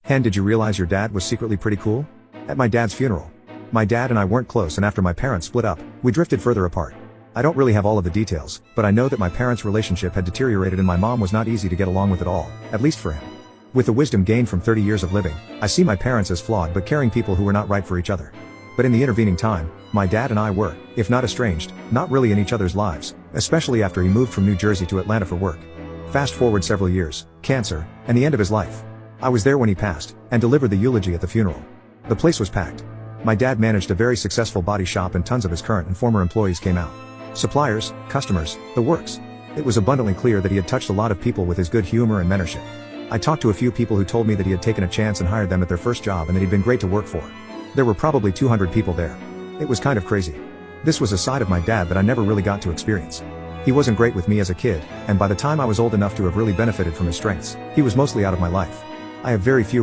Hen, did you realize your dad was secretly pretty cool? At my dad's funeral, my dad and I weren't close, and after my parents split up, we drifted further apart. I don't really have all of the details, but I know that my parents' relationship had deteriorated and my mom was not easy to get along with at all, at least for him. With the wisdom gained from 30 years of living, I see my parents as flawed but caring people who were not right for each other. But in the intervening time, my dad and I were, if not estranged, not really in each other's lives, especially after he moved from New Jersey to Atlanta for work. Fast forward several years, cancer, and the end of his life. I was there when he passed, and delivered the eulogy at the funeral. The place was packed. My dad managed a very successful body shop and tons of his current and former employees came out. Suppliers, customers, the works. It was abundantly clear that he had touched a lot of people with his good humor and mentorship. I talked to a few people who told me that he had taken a chance and hired them at their first job and that he'd been great to work for. There were probably 200 people there. It was kind of crazy. This was a side of my dad that I never really got to experience. He wasn't great with me as a kid, and by the time I was old enough to have really benefited from his strengths, he was mostly out of my life. I have very few